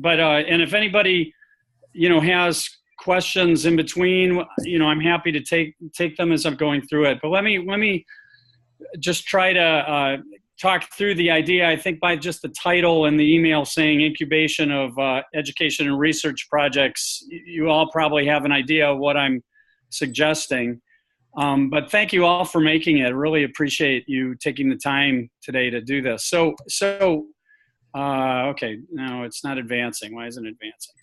and if anybody, has questions in between, I'm happy to take them as I'm going through it. But let me just try to talk through the idea. I think by just the title and the email saying incubation of education and research projects, you all probably have an idea of what I'm suggesting. But thank you all for making it. Really appreciate you taking the time today to do this. Okay, no, it's not advancing. Why isn't it advancing?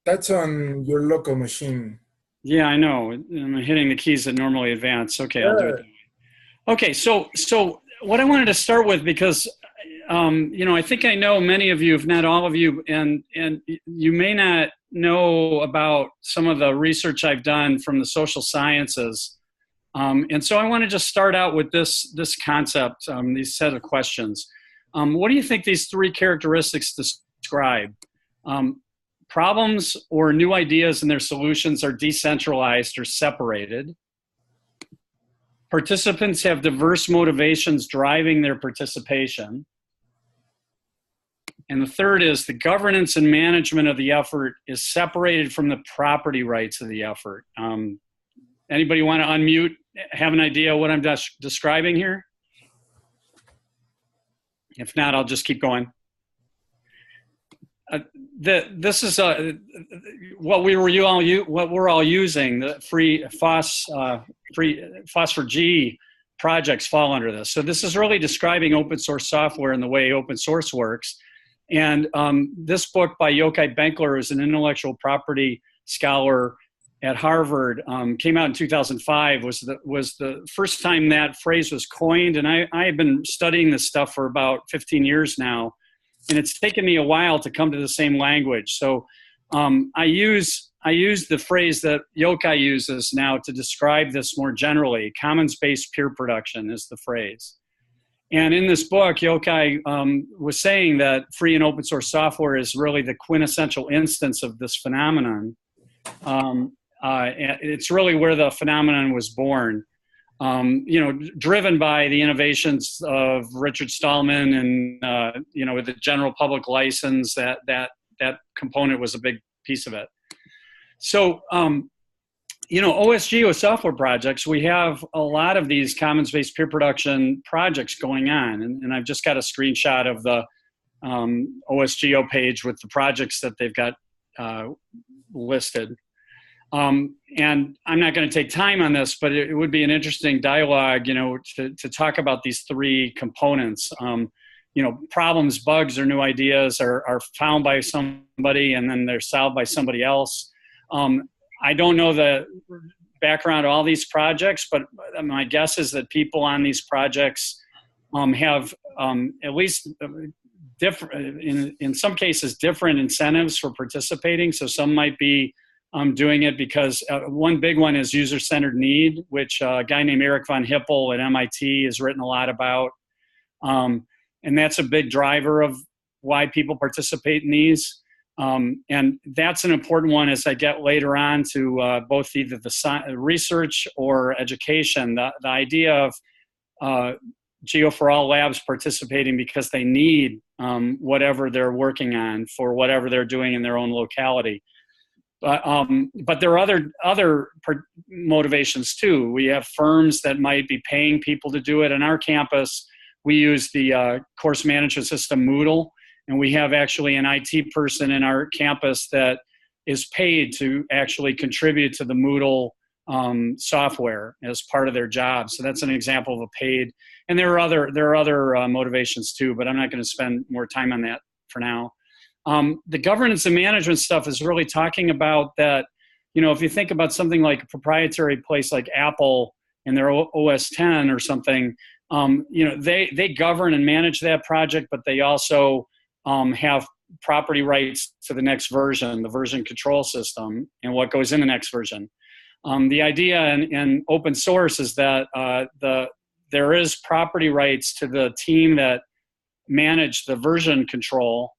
That's on your local machine. Yeah, I know. I'm hitting the keys that normally advance. Okay, I'll do it that way. Okay, so what I wanted to start with, because I think I know many of you, if not all of you, and you may not know about some of the research I've done from the social sciences. And so I want to just start out with this concept, these set of questions. What do you think these three characteristics describe? Problems or new ideas and their solutions are decentralized or separated. Participants have diverse motivations driving their participation. And the third is the governance and management of the effort is separated from the property rights of the effort. Anybody want to unmute, have an idea what I'm describing here? If not, I'll just keep going. This is what we're all using. The free phosphor G projects fall under this. So this is really describing open source software and the way open source works. And this book by Yochai Benkler, is an intellectual property scholar at Harvard, came out in 2005. Was the first time that phrase was coined, and I have been studying this stuff for about 15 years now. And it's taken me a while to come to the same language. So I use the phrase that Yochai uses now to describe this more generally. Commons-based peer production is the phrase. And in this book, Yochai was saying that free and open source software is really the quintessential instance of this phenomenon. It's really where the phenomenon was born. Driven by the innovations of Richard Stallman and, with the general public license, that component was a big piece of it. So, OSGeo software projects, we have a lot of these commons-based peer production projects going on. And I've just got a screenshot of the OSGeo page with the projects that they've got listed. And I'm not going to take time on this, but it would be an interesting dialogue, to talk about these three components. Problems, bugs, or new ideas are found by somebody and then they're solved by somebody else. I don't know the background of all these projects, but my guess is that people on these projects have at least different, in some cases, different incentives for participating. So some might be doing it because one big one is user-centered need, which a guy named Eric von Hippel at MIT has written a lot about. And that's a big driver of why people participate in these. And that's an important one as I get later on to both either the research or education. The idea of Geo for All labs participating because they need whatever they're working on for whatever they're doing in their own locality. But there are other motivations too. We have firms that might be paying people to do it. On our campus, we use the course management system Moodle, and we have actually an IT person in our campus that is paid to actually contribute to the Moodle software as part of their job. So that's an example of a paid. And there are other motivations too, but I'm not going to spend more time on that for now. The governance and management stuff is really talking about that, if you think about something like a proprietary place like Apple and their OS 10 or something, they govern and manage that project, but they also have property rights to the next version, the version control system, and what goes in the next version. The idea in open source is that there is property rights to the team that manage the version control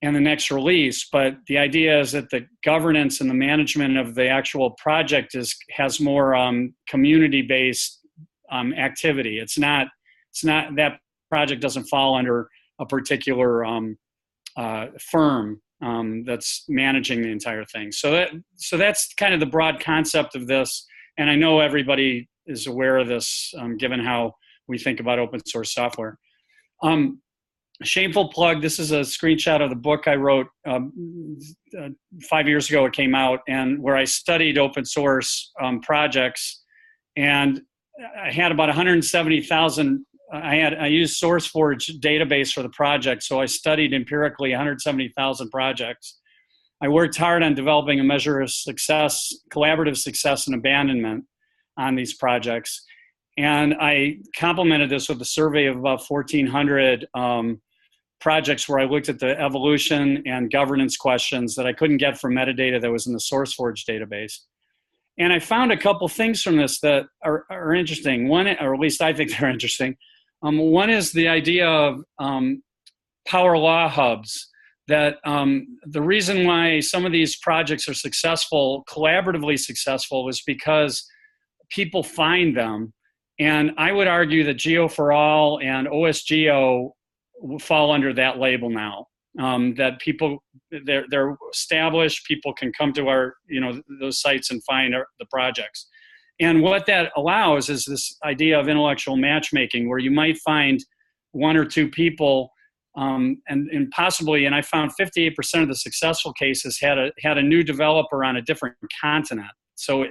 and the next release, but the idea is that the governance and the management of the actual project has more community-based activity. It's not that project doesn't fall under a particular firm that's managing the entire thing. So that's kind of the broad concept of this. And I know everybody is aware of this, given how we think about open source software. Shameful plug, this is a screenshot of the book I wrote 5 years ago. It came out, and where I studied open source projects, and I had about 170,000. I used SourceForge database for the project, so I studied empirically 170,000 projects. I worked hard on developing a measure of success, collaborative success and abandonment on these projects. And I complemented this with a survey of about 1,400 projects where I looked at the evolution and governance questions that I couldn't get from metadata that was in the SourceForge database. And I found a couple things from this that are interesting. One, or at least I think they're interesting. One is the idea of power law hubs, that the reason why some of these projects are successful, collaboratively successful, is because people find them. And I would argue that Geo for All and OSGeo fall under that label now. That people, they're established, people can come to our, those sites and find the projects. And what that allows is this idea of intellectual matchmaking, where you might find one or two people, and possibly, and I found 58% of the successful cases had a new developer on a different continent. So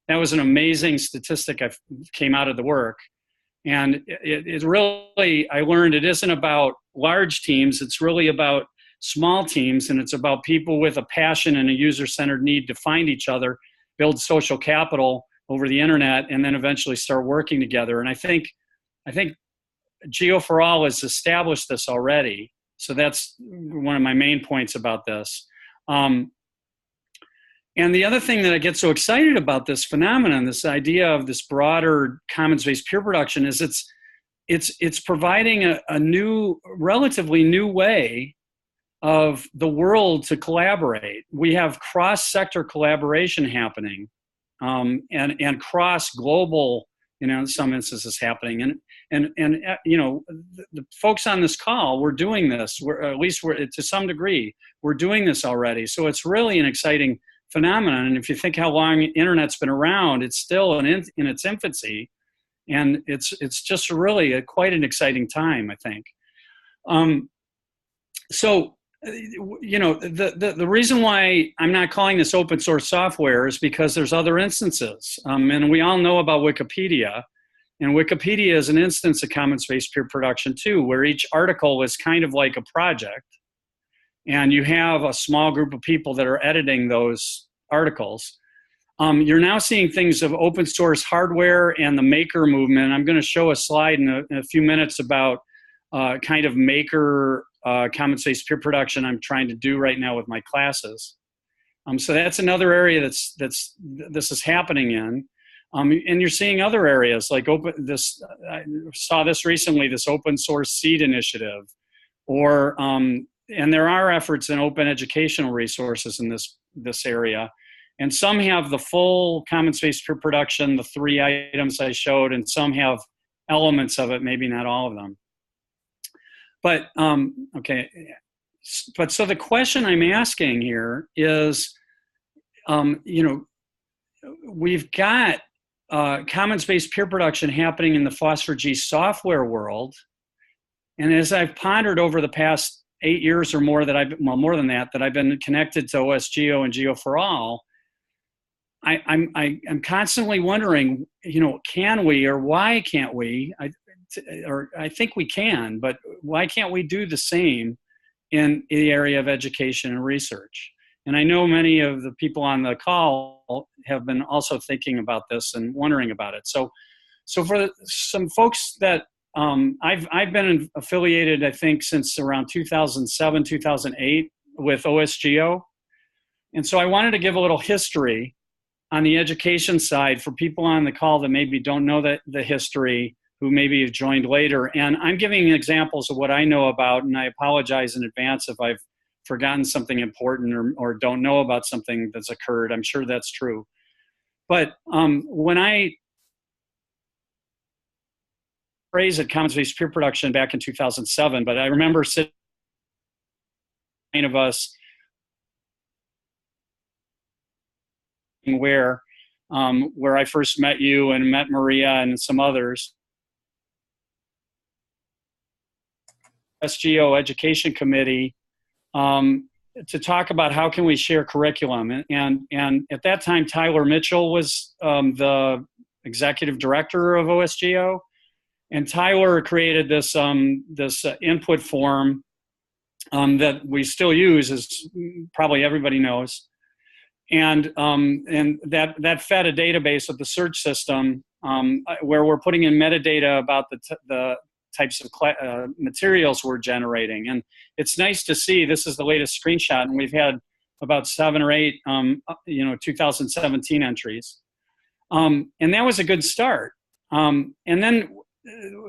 that was an amazing statistic that came out of the work. And it really, I learned it isn't about large teams, it's really about small teams, and it's about people with a passion and a user-centered need to find each other, build social capital over the internet, and then eventually start working together. And I think Geo for All has established this already. So that's one of my main points about this. And the other thing that I get so excited about this phenomenon, this idea of this broader commons-based peer production, is it's providing a new, relatively new way of the world to collaborate. We have cross-sector collaboration happening, and cross-global, in some instances, happening. And the folks on this call, we're doing this. At least to some degree, we're doing this already. So it's really an exciting phenomenon. And if you think how long internet's been around, it's still in its infancy, and it's just really quite an exciting time, I think. The reason why I'm not calling this open source software is because there's other instances, and we all know about Wikipedia, and Wikipedia is an instance of commons-based peer production too, where each article is kind of like a project. And you have a small group of people that are editing those articles. You're now seeing things of open source hardware and the maker movement. I'm going to show a slide in a few minutes about kind of maker commons-based peer production I'm trying to do right now with my classes. So that's another area this is happening in. And you're seeing other areas like I saw this recently, this open source seed initiative, or and there are efforts in open educational resources in this area. And some have the full commons-based peer production, the 3 items I showed, and some have elements of it, maybe not all of them. But, okay. But so the question I'm asking here is, we've got commons-based peer production happening in the Phosphor-G software world. And as I've pondered over the past 8 years or more more than that I've been connected to OSGeo and Geo for All, I'm constantly wondering, can we, or why can't we? I think we can, but why can't we do the same in the area of education and research? And I know many of the people on the call have been also thinking about this and wondering about it. So for some folks that I've been affiliated, I think, since around 2007, 2008 with OSGeo. And so I wanted to give a little history on the education side for people on the call that maybe don't know the history, who maybe have joined later. And I'm giving examples of what I know about, and I apologize in advance if I've forgotten something important or don't know about something that's occurred. I'm sure that's true. But when I phrase at Commons-Based Peer Production back in 2007, but I remember sitting of us where I first met you and met Maria and some others. SGO Education Committee to talk about how can we share curriculum. And at that time, Tyler Mitchell was the executive director of OSGO. And Tyler created this, this input form that we still use, as probably everybody knows. And that fed a database of the search system where we're putting in metadata about the types of materials we're generating. And it's nice to see, this is the latest screenshot, and we've had about 7 or 8, 2017 entries. And that was a good start. And then,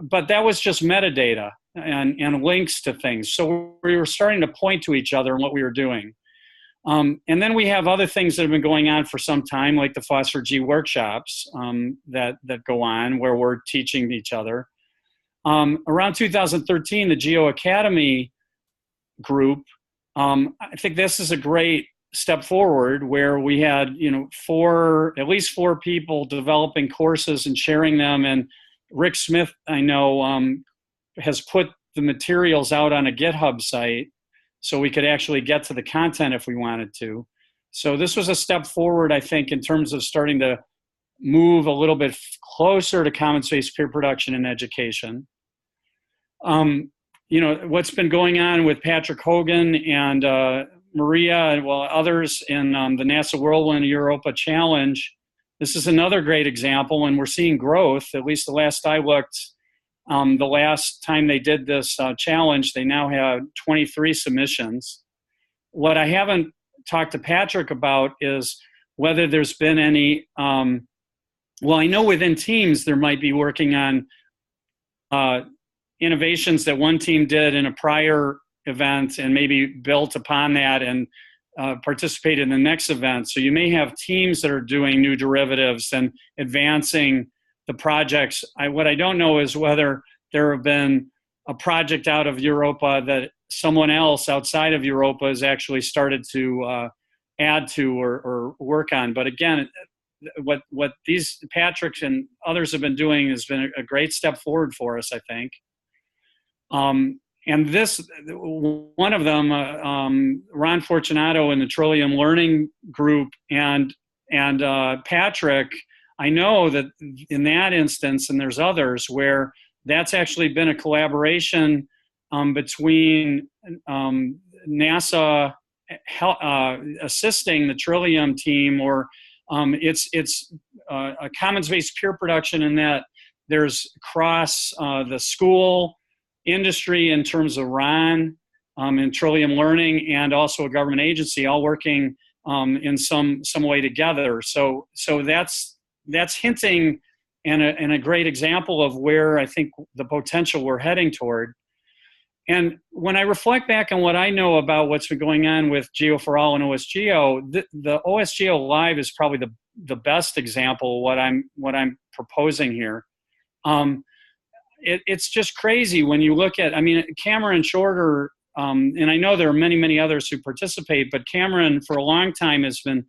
but that was just metadata and links to things. So we were starting to point to each other and what we were doing. And then we have other things that have been going on for some time, like the Phosphor G workshops that go on where we're teaching each other. Around 2013, the Geo Academy group, I think this is a great step forward where we had, at least 4 people developing courses and sharing them. And Rick Smith, I know, has put the materials out on a GitHub site so we could actually get to the content if we wanted to. So this was a step forward, I think, in terms of starting to move a little bit closer to commons-based peer production in education. What's been going on with Patrick Hogan and Maria and others in the NASA Whirlwind Europa Challenge. This is another great example, and we're seeing growth. At least the last I looked, the last time they did this challenge, they now have 23 submissions. What I haven't talked to Patrick about is whether there's been any, I know within teams there might be working on innovations that one team did in a prior event and maybe built upon that and participate in the next event. So you may have teams that are doing new derivatives and advancing the projects. What I don't know is whether there have been a project out of Europa that someone else outside of Europa has actually started to add to or work on. But again, what these Patrick and others have been doing has been a great step forward for us, I think. And this, one of them, Ron Fortunato in the Trillium Learning Group and Patrick, I know that in that instance, and there's others, where that's actually been a collaboration between NASA assisting the Trillium team, or it's a commons-based peer production in that there's across the school, industry in terms of Ron and Trillium Learning, and also a government agency all working in some way together. So that's hinting and a great example of where I think the potential we're heading toward. And when I reflect back on what I know about what's been going on with Geo for All and OSGeo, the OSGeo Live is probably the best example of what I'm proposing here. It's just crazy when you look at, Cameron Shorter, and I know there are many, many others who participate, but Cameron for a long time has been,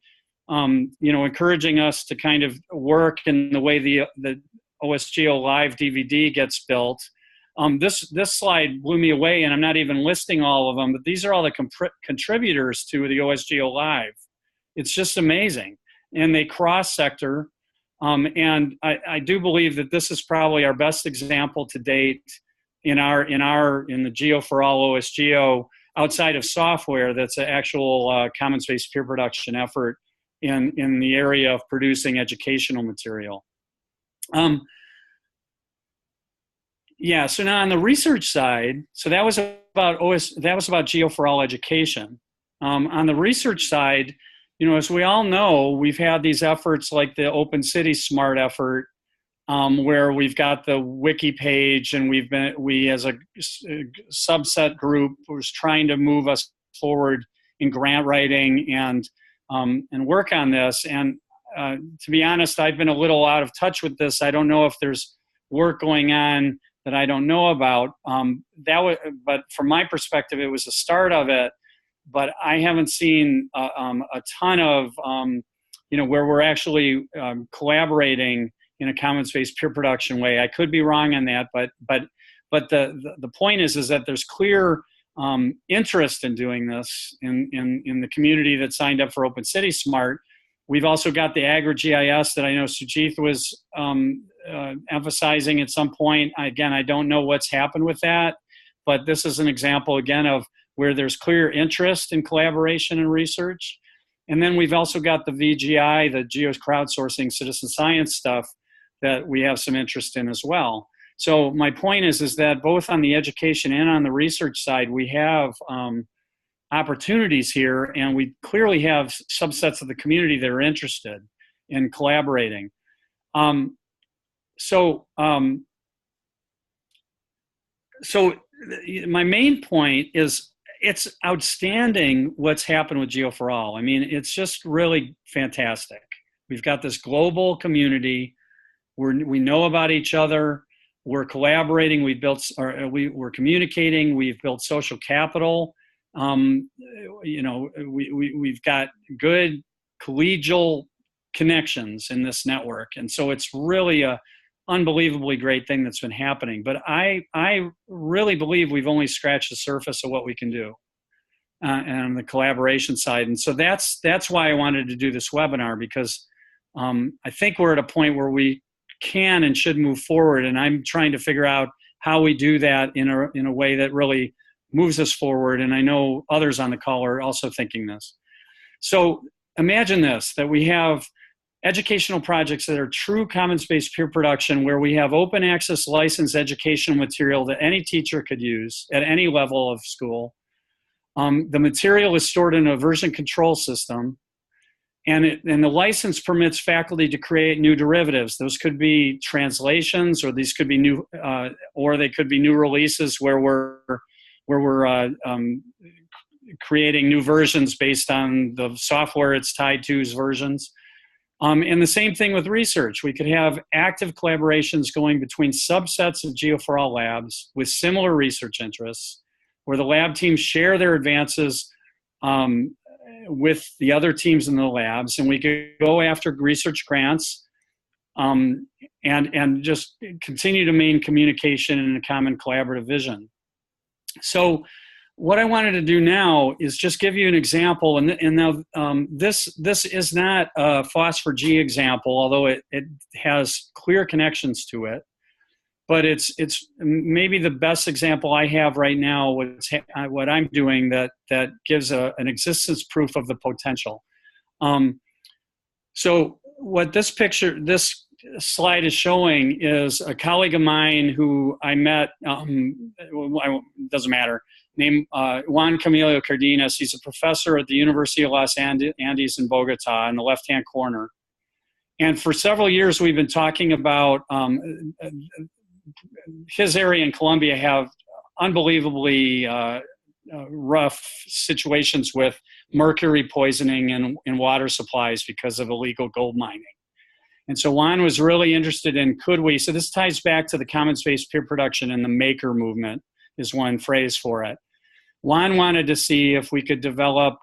encouraging us to kind of work in the way the OSGeo Live DVD gets built. This slide blew me away, and I'm not even listing all of them, but these are all the contributors to the OSGeo Live. It's just amazing. And they cross-sector. And I do believe that this is probably our best example to date in the Geo for All OSGeo outside of software. That's an actual commons-based peer production effort in the area of producing educational material. So now on the research side, so that was about Geo for All education. On the research side, as we all know, we've had these efforts like the Open City Smart effort, where we've got the wiki page, and we as a subset group was trying to move us forward in grant writing and work on this. And to be honest, I've been a little out of touch with this. I don't know if there's work going on that I don't know about. But from my perspective, it was the start of it. But I haven't seen a ton of, where we're actually collaborating in a commons-based peer production way. I could be wrong on that, but the point is that there's clear interest in doing this in the community that signed up for Open City Smart. We've also got the AgriGIS that I know Sujith was emphasizing at some point. Again, I don't know what's happened with that, but this is an example, again, of where there's clear interest in collaboration and research. And then we've also got the VGI, the geo crowdsourcing citizen science stuff that we have some interest in as well. So my point is that both on the education and on the research side, we have opportunities here, and we clearly have subsets of the community that are interested in collaborating. So my main point is it's outstanding what's happened with Geo for All. I mean, it's just really fantastic. We've got this global community. We know about each other. We're collaborating. We're communicating. We've built social capital. We've got good collegial connections in this network, and so it's really a unbelievably great thing that's been happening. But I really believe we've only scratched the surface of what we can do on the collaboration side. And so that's why I wanted to do this webinar, because I think we're at a point where we can and should move forward, and I'm trying to figure out how we do that in a way that really moves us forward. And I know others on the call are also thinking this. So imagine this, that we have educational projects that are true commons-based peer production, where we have open access licensed educational material that any teacher could use at any level of school. The material is stored in a version control system, and the license permits faculty to create new derivatives. Those could be translations, or these could be new, or they could be new releases where we're creating new versions based on the software it's tied to's versions. And the same thing with research. We could have active collaborations going between subsets of Geo for All labs with similar research interests, where the lab teams share their advances with the other teams in the labs, and we could go after research grants and just continue to maintain communication and a common collaborative vision. So what I wanted to do now is just give you an example, and now this is not a Phosphor-G example, although it has clear connections to it, but it's maybe the best example I have right now with what I'm doing that gives an existence proof of the potential. So what this slide is showing is a colleague of mine who I met, doesn't matter, named Juan Camilo Cardenas. He's a professor at the University of Los Andes in Bogota in the left-hand corner. And for several years, we've been talking about his area in Colombia have unbelievably rough situations with mercury poisoning in water supplies because of illegal gold mining. And so Juan was really interested in, so this ties back to the commons-based peer production, and the maker movement is one phrase for it. Juan wanted to see if we could develop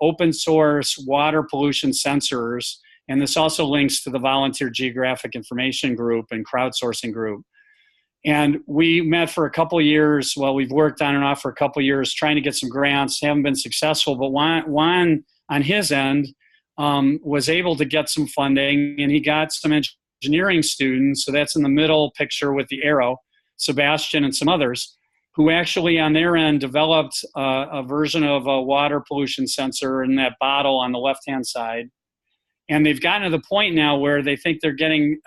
open source water pollution sensors, and this also links to the Volunteer Geographic Information Group and crowdsourcing group. And we met for a couple of years. Well, we've worked on and off for a couple of years trying to get some grants, haven't been successful, but Juan on his end was able to get some funding, and he got some engineering students, so that's in the middle picture with the arrow, Sebastian and some others, who actually on their end developed a version of a water pollution sensor in that bottle on the left-hand side. And they've gotten to the point now where they think they're getting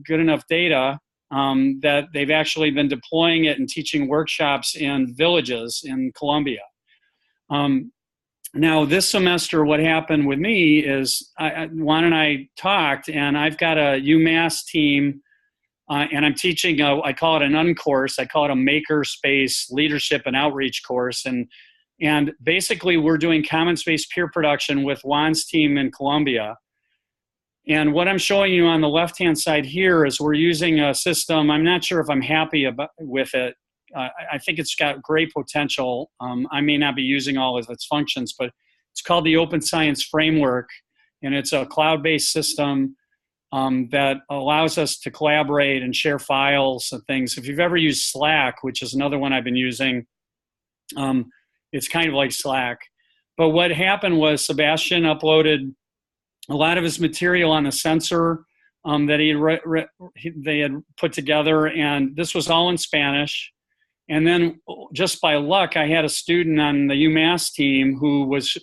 good enough data that they've actually been deploying it and teaching workshops in villages in Colombia. Now, this semester, what happened with me is Juan and I talked, and I've got a UMass team, and I'm teaching, I call it an uncourse. I call it a maker space leadership and outreach course. And basically, we're doing commons-based peer production with Juan's team in Colombia. And what I'm showing you on the left-hand side here is we're using a system. I'm not sure if I'm happy with it. I think it's got great potential. I may not be using all of its functions, but it's called the Open Science Framework, and it's a cloud-based system that allows us to collaborate and share files and things. If you've ever used Slack, which is another one I've been using, it's kind of like Slack. But what happened was Sebastian uploaded a lot of his material on a sensor that they had put together, and this was all in Spanish. And then just by luck, I had a student on the UMass team who was,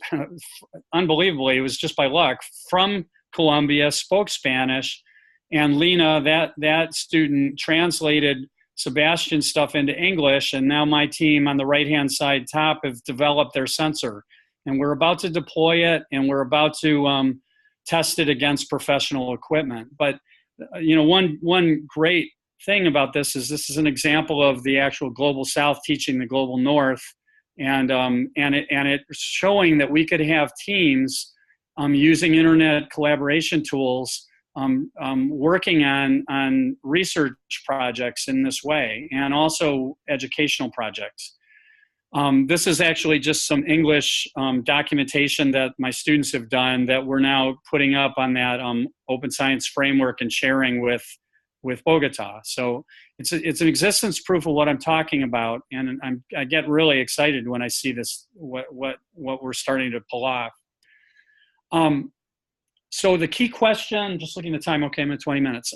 unbelievably, it was just by luck, from Colombia, spoke Spanish, and Lena, that student, translated Sebastian's stuff into English, and now my team on the right-hand side top have developed their sensor. And we're about to deploy it, and we're about to test it against professional equipment. But one great thing about this is an example of the actual global South teaching the global North, and it's showing that we could have teams using internet collaboration tools working on research projects in this way, and also educational projects. This is actually just some English documentation that my students have done that we're now putting up on that Open Science Framework and sharing with Bogota. So it's an existence proof of what I'm talking about, and I get really excited when I see this, what we're starting to pull off. So the key question, just looking at the time, okay, I'm at 20 minutes.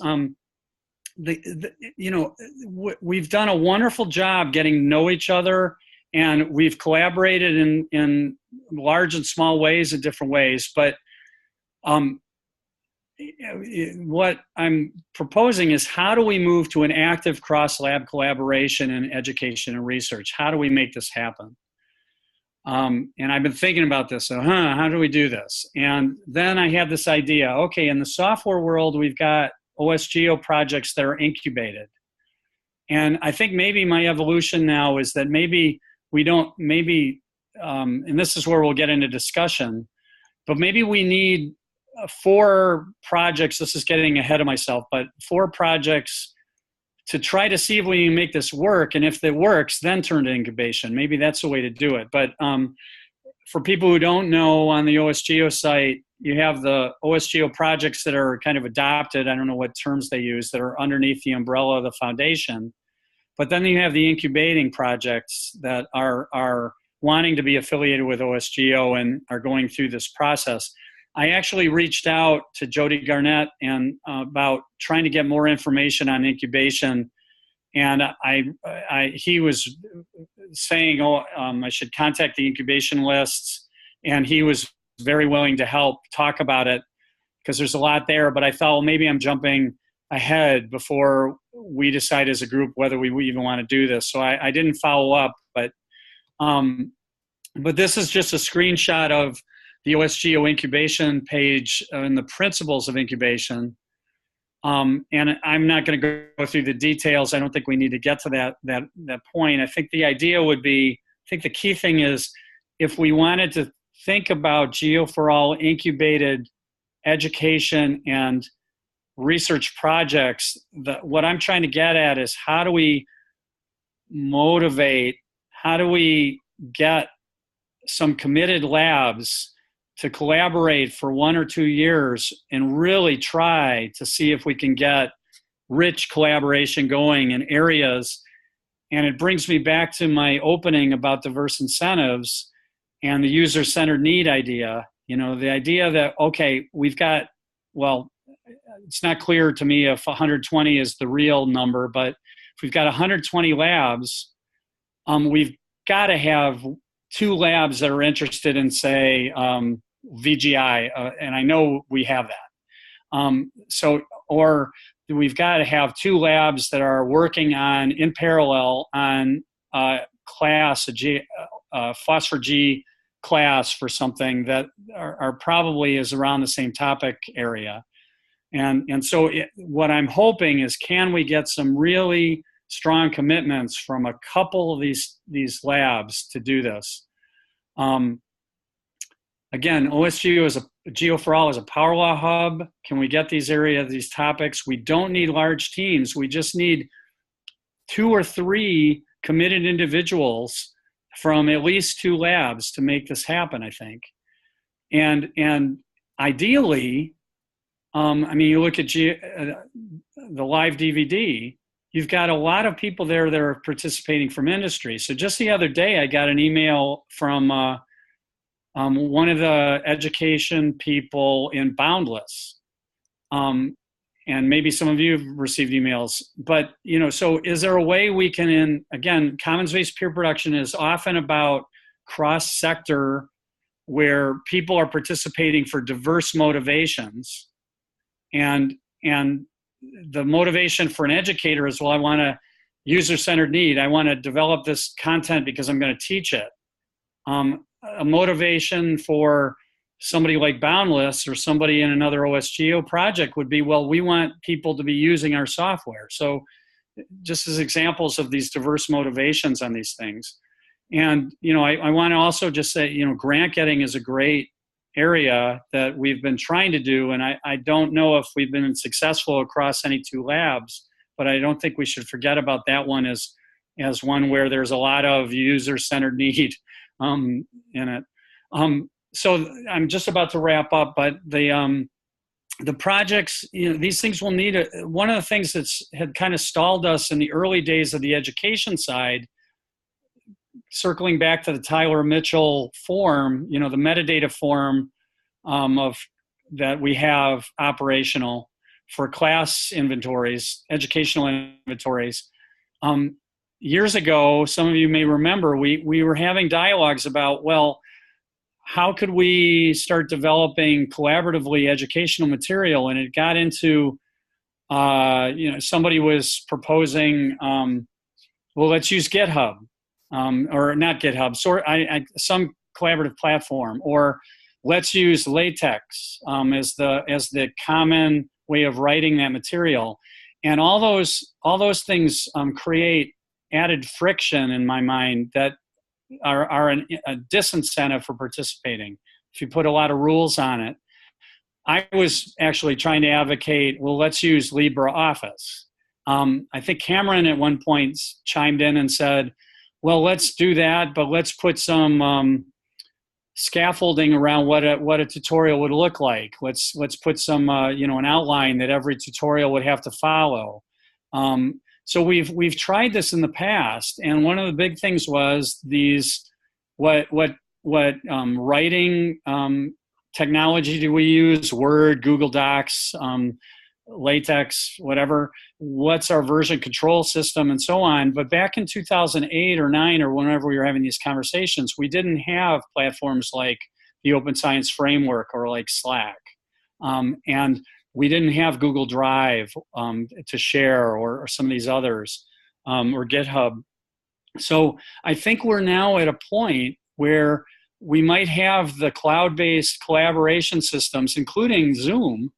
We've done a wonderful job getting to know each other, and we've collaborated in large and small ways, in different ways. But what I'm proposing is, how do we move to an active cross-lab collaboration in education and research? How do we make this happen? And I've been thinking about this. So, how do we do this? And then I had this idea. Okay, in the software world, we've got OSGeo projects that are incubated. And I think maybe my evolution now is that maybe we don't, and this is where we'll get into discussion, but maybe we need 4 projects. This is getting ahead of myself, but 4 projects to try to see if we can make this work. And if it works, then turn to incubation. Maybe that's the way to do it. But for people who don't know, on the OSGeo site, you have the OSGeo projects that are kind of adopted. I don't know what terms they use, that are underneath the umbrella of the foundation. But then you have the incubating projects that are wanting to be affiliated with OSGeo and are going through this process. I actually reached out to Jody Garnett and about trying to get more information on incubation, and he was saying, I should contact the incubation lists, and he was very willing to help talk about it because there's a lot there. But I thought, well, maybe I'm jumping ahead before we decide as a group whether we even want to do this. So I didn't follow up, but this is just a screenshot of the OSGeo incubation page and the principles of incubation. And I'm not going to go through the details. I don't think we need to get to that point. I think the idea would be, I think the key thing is, if we wanted to think about Geo for All incubated education and research projects, what I'm trying to get at is, how do we motivate, how do we get some committed labs to collaborate for 1 or 2 years and really try to see if we can get rich collaboration going in areas. And it brings me back to my opening about diverse incentives and the user-centered need idea. The idea that, okay, we've got, well, it's not clear to me if 120 is the real number, but if we've got 120 labs, we've got to have 2 labs that are interested in, say, VGI, and I know we have that. Or we've got to have 2 labs that are working in parallel on class, a phosphor G class for something that are probably is around the same topic area. And so what I'm hoping is, can we get some really strong commitments from a couple of these labs to do this? Again, OSGeo Geo for All is a power law hub. Can we get these topics? We don't need large teams. We just need 2 or 3 committed individuals from at least 2 labs to make this happen, I think. And ideally, I mean, you look at the live DVD, you've got a lot of people there that are participating from industry. So just the other day, I got an email from one of the education people in Boundless. And maybe some of you have received emails, but, so is there a way we can, again, commons-based peer production is often about cross-sector where people are participating for diverse motivations. And the motivation for an educator is, well, I want a user-centered need. I want to develop this content because I'm going to teach it. A motivation for somebody like Boundless or somebody in another OSGeo project would be, well, we want people to be using our software. So just as examples of these diverse motivations on these things. And, I want to also just say, grant getting is a great area that we've been trying to do. And I don't know if we've been successful across any 2 labs, but I don't think we should forget about that one as one where there's a lot of user-centered need in it. So I'm just about to wrap up, but the projects, these things will need one of the things that's had kind of stalled us in the early days of the education side, circling back to the Tyler Mitchell form, the metadata form that we have operational for class inventories, educational inventories. Years ago, some of you may remember, we were having dialogues about, well, how could we start developing collaboratively educational material? And it got into, somebody was proposing, well, let's use GitHub, or not GitHub, some collaborative platform, or let's use LaTeX as the common way of writing that material. And all those things create added friction in my mind that are a disincentive for participating. If you put a lot of rules on it, I was actually trying to advocate, well, let's use LibreOffice. I think Cameron at one point chimed in and said, well, let's do that, but let's put some scaffolding around what a tutorial would look like. Let's put some an outline that every tutorial would have to follow. So we've tried this in the past, and one of the big things was these what writing technology do we use? Word, Google Docs, LaTeX, whatever. What's our version control system, and so on. But back in 2008 or 9 or whenever we were having these conversations, we didn't have platforms like the Open Science Framework or like Slack, and we didn't have Google Drive to share, or some of these others, or GitHub. So I think we're now at a point where we might have the cloud-based collaboration systems, including Zoom,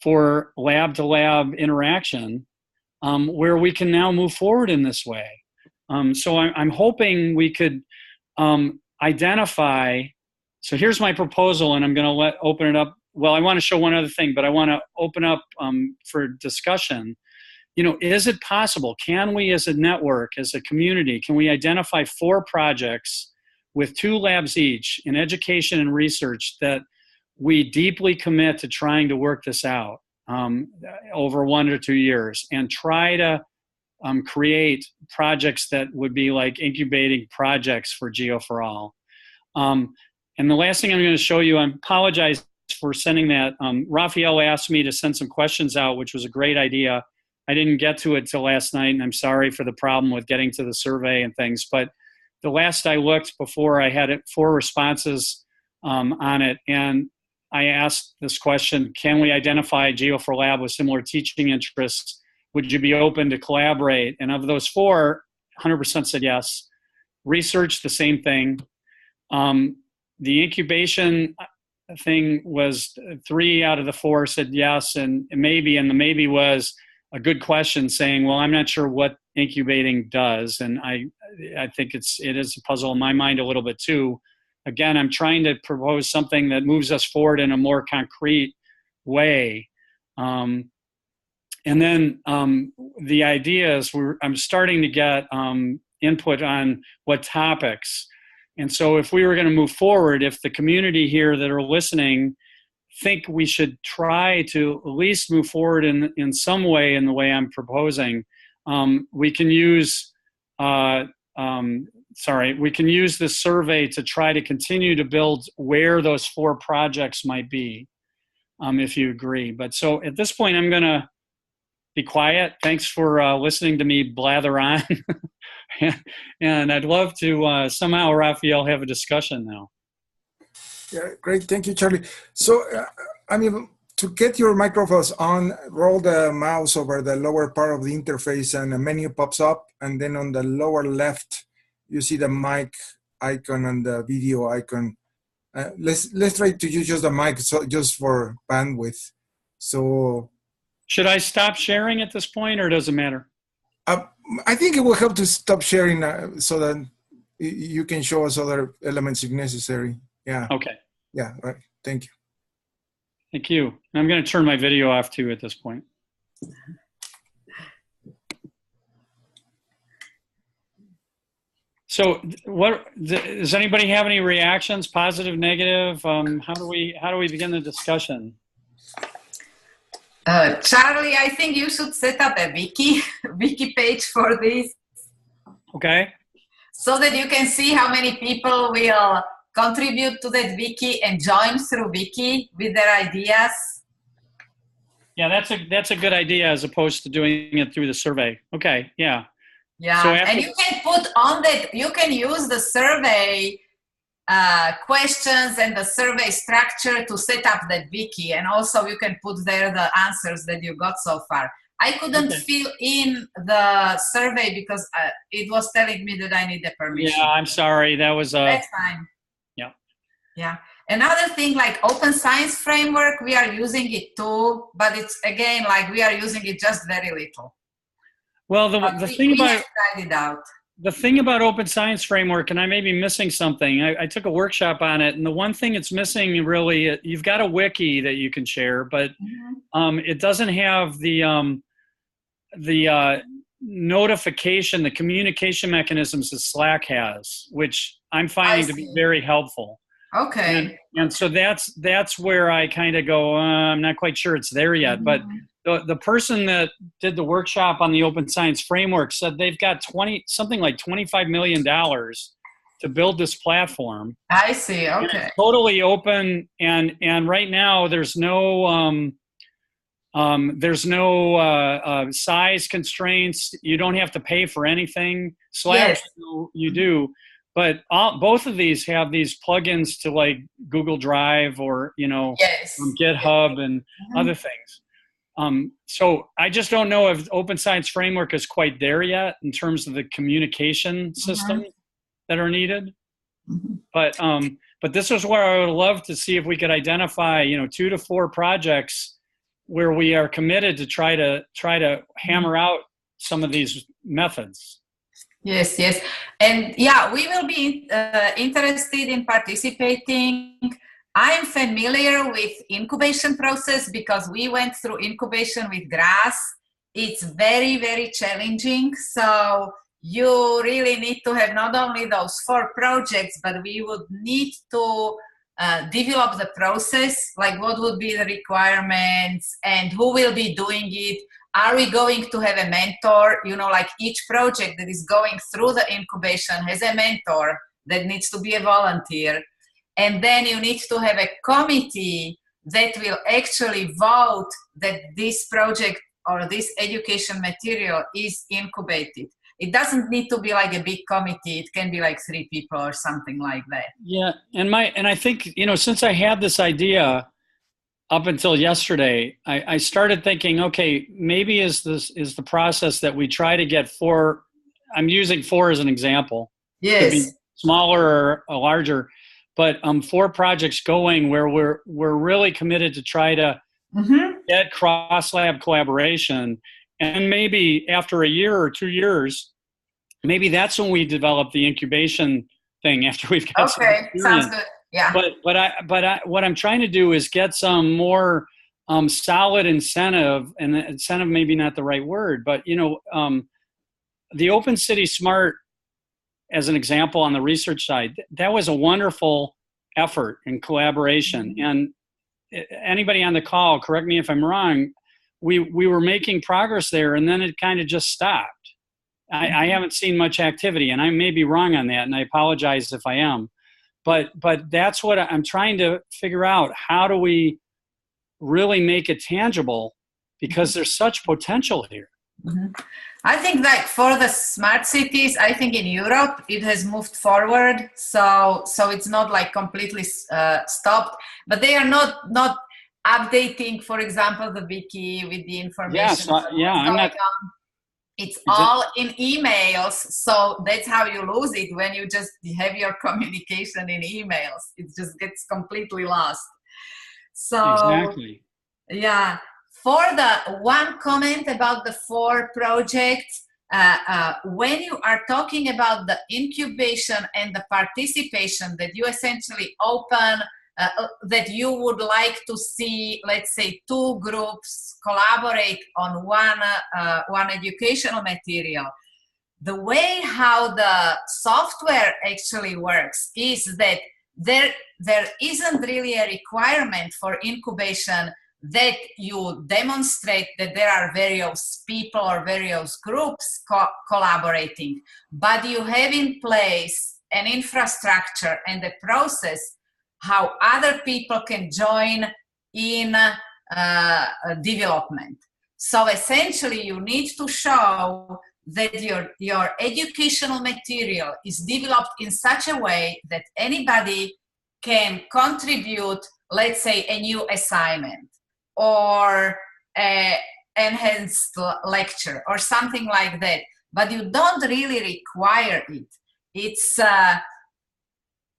for lab-to-lab interaction, where we can now move forward in this way. So I'm hoping we could identify. So here's my proposal, and I'm going to open it up. Well, I want to show one other thing, but I want to open up for discussion. Is it possible? Can we, as a network, as a community, can we identify 4 projects with 2 labs each in education and research that we deeply commit to trying to work this out over 1 or 2 years, and try to create projects that would be like incubating projects for Geo for All? And the last thing I'm going to show you, I apologize for sending that. Raphael asked me to send some questions out, which was a great idea. I didn't get to it till last night, and I'm sorry for the problem with getting to the survey and things. But the last I looked before, I had 4 responses on it. And I asked this question: can we identify Geo for Lab with similar teaching interests? Would you be open to collaborate? And of those 4, 100% said yes. Research, the same thing. The incubation thing was 3 out of the 4 said yes, and maybe, and the maybe was a good question, saying, well, I'm not sure what incubating does. And I think it is a puzzle in my mind a little bit too. again, I'm trying to propose something that moves us forward in a more concrete way. And then the idea is I'm starting to get input on what topics. And so if we were going to move forward, if the community here that are listening think we should try to at least move forward in some way in the way I'm proposing, we can use we can use this survey to try to continue to build where those 4 projects might be, if you agree. But so at this point, I'm going to be quiet. Thanks for listening to me blather on. And I'd love to somehow, Raphael, have a discussion now. Yeah, great. Thank you, Charlie. So, I mean, to get your microphones on, roll the mouse over the lower part of the interface and a menu pops up. And then on the lower left, you see the mic icon and the video icon. Let's try to use just the mic just for bandwidth. So, should I stop sharing at this point, or does it matter? I think it will help to stop sharing so that you can show us other elements if necessary. Yeah. Okay. Yeah, right. Thank you. Thank you. I'm going to turn my video off too at this point. So does anybody have any reactions, positive, negative? How do we begin the discussion? Charlie, I think you should set up a wiki page for this. Okay. So that you can see how many people will contribute to that wiki and join through wiki with their ideas. Yeah, that's a good idea as opposed to doing it through the survey. Okay, yeah. Yeah, so and you can put on that, you can use the survey questions and the survey structure to set up that wiki, and also you can put there the answers that you got so far. I couldn't fill in the survey because it was telling me that I need a permission. Yeah, I'm sorry. That was that's fine. Yeah. Yeah. Another thing, like Open Science Framework, we are using it too, but it's again like we are using it just very little. Well, the thing about tried it out. The thing about Open Science Framework, and I may be missing something, I took a workshop on it, and the one thing it's missing really, you've got a wiki that you can share, but it doesn't have the notification, the communication mechanisms that Slack has, which I'm finding to be very helpful. Okay. And so that's where I kind of go, I'm not quite sure it's there yet, but the person that did the workshop on the Open Science Framework said they've got something like $25 million to build this platform. I see. Okay. It's totally open, and right now there's no size constraints. You don't have to pay for anything. Slack, you do. But both of these have these plugins to like Google Drive or GitHub and other things. So I just don't know if Open Science Framework is quite there yet in terms of the communication systems that are needed. But this is where I would love to see if we could identify 2 to 4 projects where we are committed to try to hammer out some of these methods. Yes, and yeah, we will be interested in participating. I'm familiar with incubation process because we went through incubation with grass. It's very, very challenging. So you really need to have not only those 4 projects, but we would need to develop the process, like what would be the requirements and who will be doing it. Are we going to have a mentor? Like each project that is going through the incubation has a mentor that needs to be a volunteer. And then you need to have a committee that will actually vote that this project or this education material is incubated. It doesn't need to be like a big committee. It can be like 3 people or something like that. Yeah, and I think, since I had this idea up until yesterday, I started thinking, okay, maybe is the process that we try to get 4, I'm using 4 as an example. Yes. Could be smaller or larger, but 4 projects going where we're really committed to try to get cross-lab collaboration. And maybe after a year or 2 years, maybe that's when we develop the incubation thing after we've got some Okay, sounds experience. good. Yeah. But what I'm trying to do is get some more solid incentive, and incentive maybe not the right word, but the Open City Smart, as an example on the research side, that was a wonderful effort and collaboration. And anybody on the call, correct me if I'm wrong, we were making progress there, and then it kind of just stopped. I haven't seen much activity, and I may be wrong on that, and I apologize if I am. But that's what I'm trying to figure out. How do we really make it tangible? Because there's such potential here. Mm-hmm. I think like for the smart cities, I think in Europe it has moved forward. So it's not like completely stopped, but they are not updating, for example, the wiki with the information. I'm not. It's all in emails, so that's how you lose it when you just have your communication in emails. It just gets completely lost. So exactly. Yeah. For the one comment about the 4 projects, when you are talking about the incubation and the participation that you essentially open, that you would like to see, let's say, 2 groups collaborate on one educational material. The way how the software actually works is that there isn't really a requirement for incubation that you demonstrate that there are various people or various groups collaborating, but you have in place an infrastructure and a process how other people can join in development. So essentially you need to show that your educational material is developed in such a way that anybody can contribute, let's say, a new assignment or an enhanced lecture or something like that, but you don't really require it.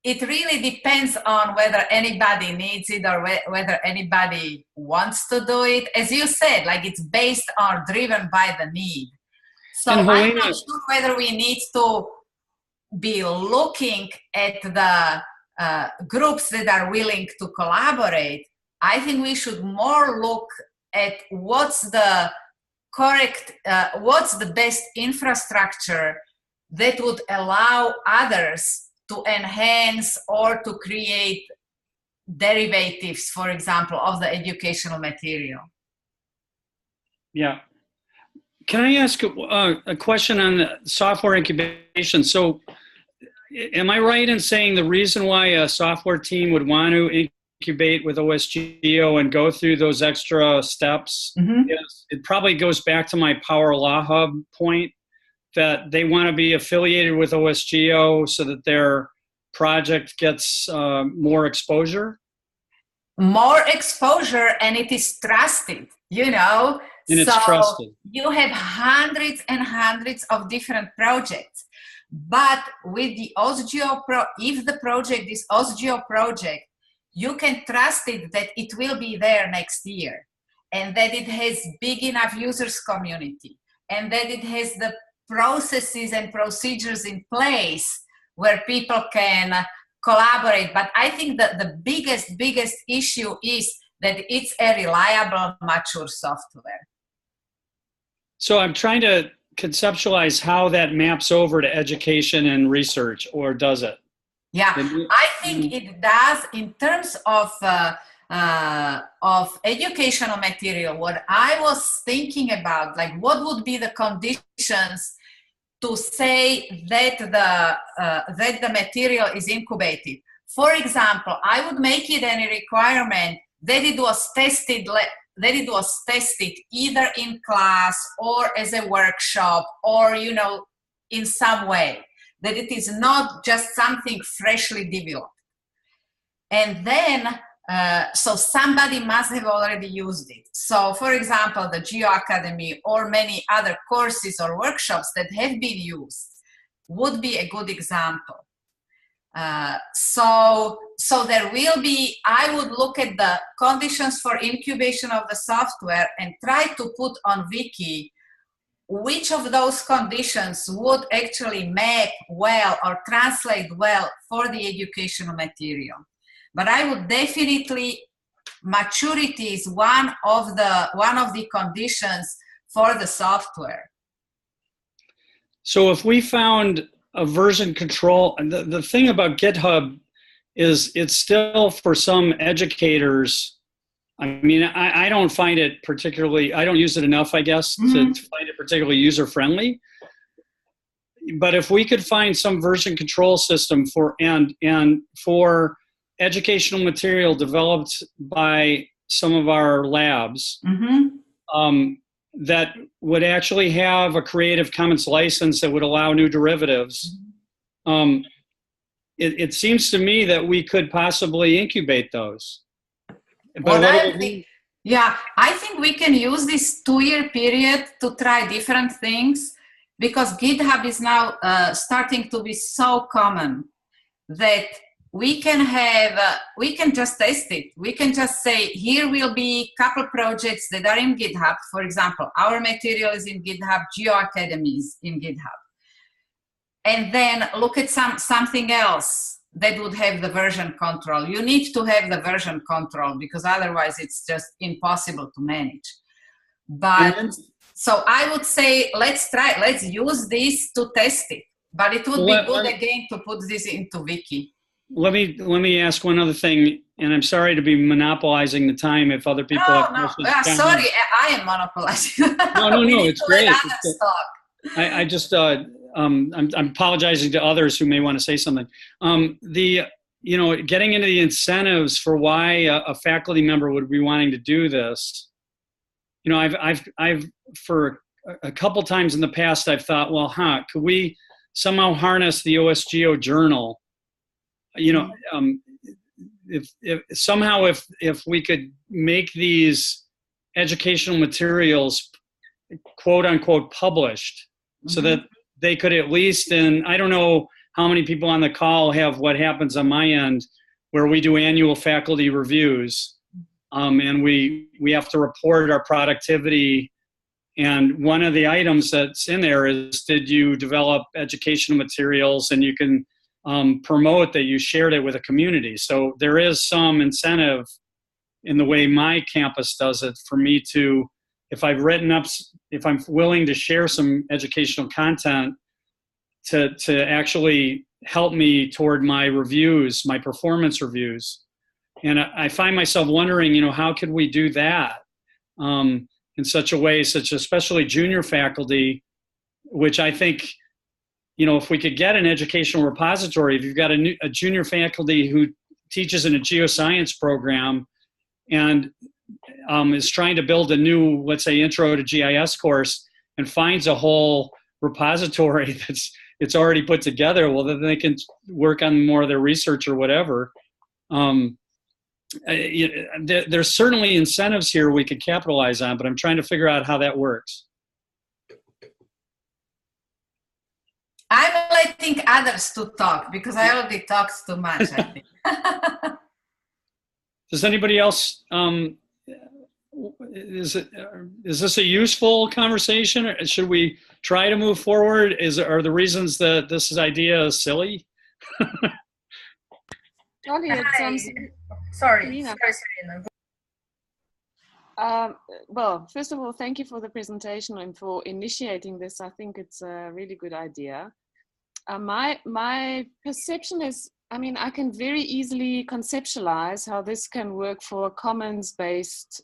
It really depends on whether anybody needs it or whether anybody wants to do it. As you said, like it's based or driven by the need. So I'm not sure whether we need to be looking at the groups that are willing to collaborate. I think we should more look at what's the best infrastructure that would allow others to enhance or to create derivatives, for example, of the educational material. Yeah. Can I ask a question on the software incubation? So am I right in saying the reason why a software team would want to incubate with OSGeo and go through those extra steps is, it probably goes back to my Power Law Hub point, that they want to be affiliated with OSGeo so that their project gets more exposure? More exposure, and it is trusted, you know? And it's trusted. You have hundreds and hundreds of different projects. But with the OSGeo if the project is OSGeo project, you can trust it that it will be there next year, and that it has big enough users community, and that it has the processes and procedures in place where people can collaborate. But I think that the biggest issue is that it's a reliable, mature software. So I'm trying to conceptualize how that maps over to education and research, or does it? Yeah, I think it does in terms of educational material. What I was thinking about, like what would be the conditions to say that the material is incubated. For example, I would make it any requirement that it was tested either in class or as a workshop or, you know, in some way, that it is not just something freshly developed. And then, so somebody must have already used it. So for example, the Geo Academy or many other courses or workshops that have been used would be a good example. So there will be, I would look at the conditions for incubation of the software and try to put on Wiki which of those conditions would actually map well or translate well for the educational material. But I would definitely, maturity is one of the conditions for the software. So if we found a version control, and the thing about GitHub is it's still, for some educators, I mean, I don't find it particularly, I don't use it enough, I guess, to find it particularly user-friendly. But if we could find some version control system for educational material developed by some of our labs, that would actually have a Creative Commons license that would allow new derivatives, it seems to me that we could possibly incubate those. Well, I think we can use this 2-year period to try different things, because GitHub is now starting to be so common that we can just test it. We can just say, here will be a couple projects that are in GitHub. For example, our material is in GitHub, GeoAcademy is in GitHub. And then look at something else that would have the version control. You need to have the version control, because otherwise it's just impossible to manage. But so I would say, let's use this to test it. But it would be good again to put this into Wiki. Let me ask one other thing, and I'm sorry to be monopolizing the time if other people have questions. Sorry, I am monopolizing. No, it's great. I just I'm apologizing to others who may want to say something. Getting into the incentives for why a faculty member would be wanting to do this. I've for a couple times in the past, I've thought, well, could we somehow harness the OSGeo journal? If we could make these educational materials, quote unquote, published, so that they could at least, and I don't know how many people on the call have what happens on my end, where we do annual faculty reviews, and we have to report our productivity. And one of the items that's in there is, did you develop educational materials, and you can promote that you shared it with a community. So there is some incentive in the way my campus does it for me to, if I'm willing to share some educational content, to actually help me toward my reviews, my performance reviews. And I find myself wondering, how could we do that in such a way, especially junior faculty, which I think, if we could get an educational repository, if you've got a junior faculty who teaches in a geoscience program and is trying to build a new, let's say, intro to GIS course, and finds a whole repository it's already put together, well, then they can work on more of their research or whatever. There's certainly incentives here we could capitalize on, but I'm trying to figure out how that works. I'm letting others to talk, because I already talked too much, I think. Does anybody else, is this a useful conversation? Or should we try to move forward? Are the reasons that this idea is silly? Sorry. Well, first of all, thank you for the presentation and for initiating this. I think it's a really good idea. My perception is, I can very easily conceptualize how this can work for a commons-based